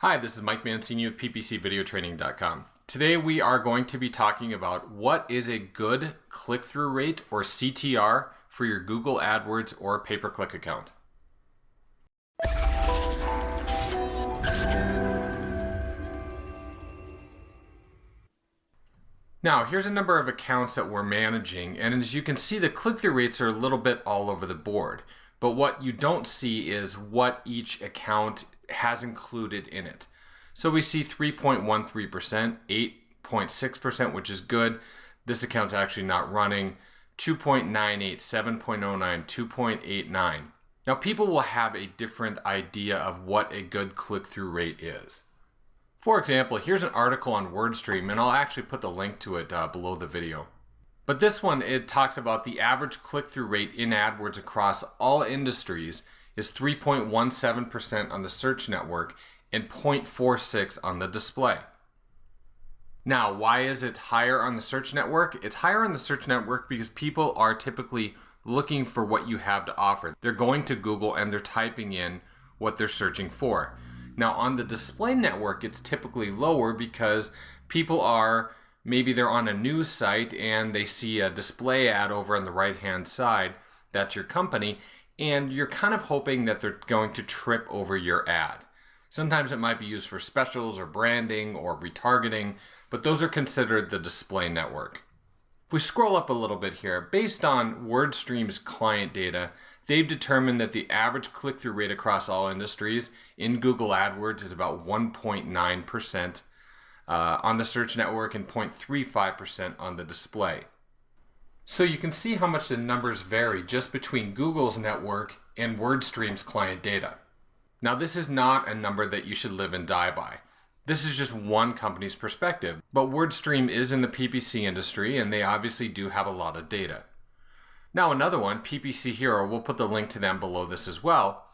Hi, this is Mike Mancini with PPCVideoTraining.com. Today we are going to be talking about what is a good click-through rate or CTR for your Google AdWords or pay-per-click account. Now, here's a number of accounts that we're managing, and as you can see, the click-through rates are a little bit all over the board. But what you don't see is what each account has included in it. So we see 3.13%, 8.6%, which is good. This account's actually not running. 2.98, 7.09, 2.89. Now, people will have a different idea of what a good click-through rate is. For example, here's an article on WordStream, and I'll actually put the link to it below the video. But this one, it talks about the average click-through rate in AdWords across all industries is 3.17% on the search network and 0.46 on the display. Now, why is it higher on the search network? It's higher on the search network because people are typically looking for what you have to offer. They're going to Google and they're typing in what they're searching for. Now, on the display network, it's typically lower because people are, maybe they're on a news site and they see a display ad over on the right-hand side. That's your company. And you're kind of hoping that they're going to trip over your ad. Sometimes it might be used for specials or branding or retargeting, but those are considered the display network. If we scroll up a little bit here, based on WordStream's client data, they've determined that the average click-through rate across all industries in Google AdWords is about 1.9% on the search network and 0.35% on the display. So you can see how much the numbers vary just between Google's network and WordStream's client data. Now, this is not a number that you should live and die by. This is just one company's perspective, but WordStream is in the PPC industry and they obviously do have a lot of data. Now, another one, PPC Hero, we'll put the link to them below this as well.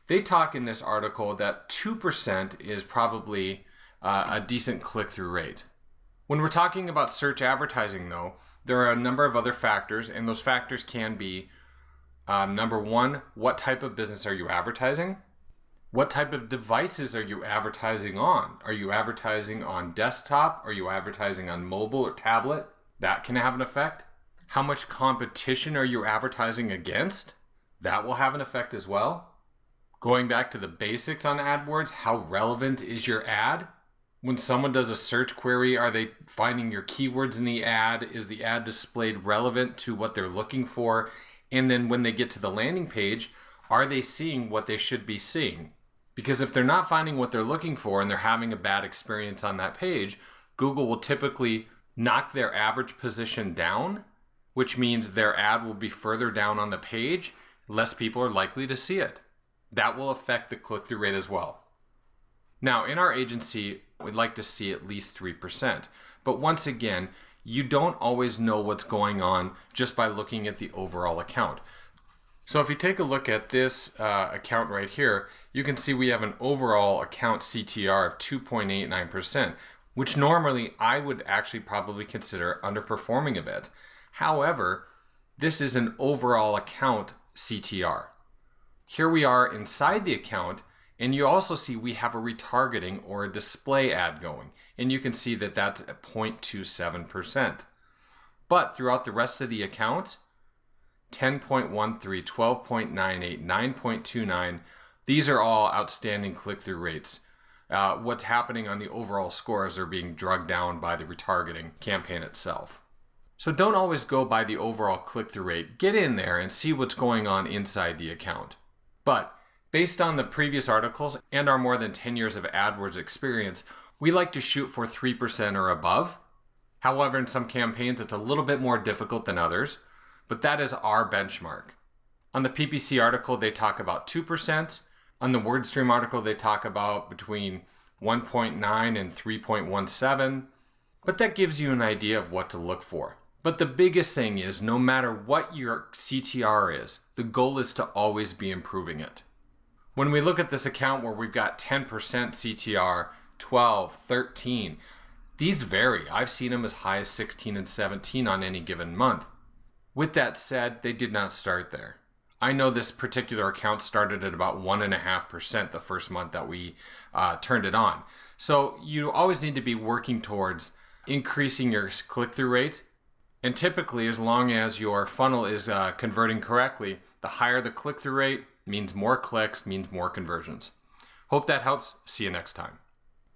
They talk in this article that 2% is probably a decent click-through rate. When we're talking about search advertising, though, there are a number of other factors, and those factors can be, number one, what type of business are you advertising? What type of devices are you advertising on? Are you advertising on desktop? Are you advertising on mobile or tablet? That can have an effect. How much competition are you advertising against? That will have an effect as well. Going back to the basics on AdWords, how relevant is your ad? When someone does a search query, are they finding your keywords in the ad? Is the ad displayed relevant to what they're looking for? And then when they get to the landing page, are they seeing what they should be seeing? Because if they're not finding what they're looking for and they're having a bad experience on that page, Google will typically knock their average position down, which means their ad will be further down on the page. Less people are likely to see it. That will affect the click-through rate as well. Now, in our agency, we'd like to see at least 3%. But once again, you don't always know what's going on just by looking at the overall account. So if you take a look at this account right here, you can see we have an overall account CTR of 2.89%, which normally I would actually probably consider underperforming a bit. However, this is an overall account CTR. Here we are inside the account, and you also see we have a retargeting or a display ad going. And you can see that that's at 0.27%. But throughout the rest of the account, 10.13, 12.98, 9.29, these are all outstanding click-through rates. What's happening on the overall scores are being drugged down by the retargeting campaign itself. So don't always go by the overall click-through rate. Get in there and see what's going on inside the account. But based on the previous articles and our more than 10 years of AdWords experience, we like to shoot for 3% or above. However, in some campaigns, it's a little bit more difficult than others, but that is our benchmark. On the PPC article, they talk about 2%. On the WordStream article, they talk about between 1.9 and 3.17. But that gives you an idea of what to look for. But the biggest thing is, no matter what your CTR is, the goal is to always be improving it. When we look at this account where we've got 10% CTR, 12, 13, these vary. I've seen them as high as 16 and 17 on any given month. With that said, they did not start there. I know this particular account started at about 1.5% the first month that we turned it on. So you always need to be working towards increasing your click-through rate. And typically, as long as your funnel is converting correctly, the higher the click-through rate means more clicks, means more conversions. Hope that helps. See you next time.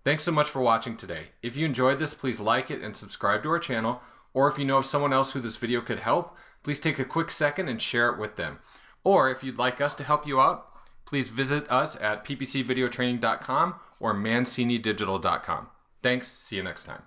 Thanks so much for watching today. If you enjoyed this, please like it and subscribe to our channel. Or if you know of someone else who this video could help, please take a quick second and share it with them. Or if you'd like us to help you out, please visit us at ppcvideotraining.com or mancinidigital.com. Thanks. See you next time.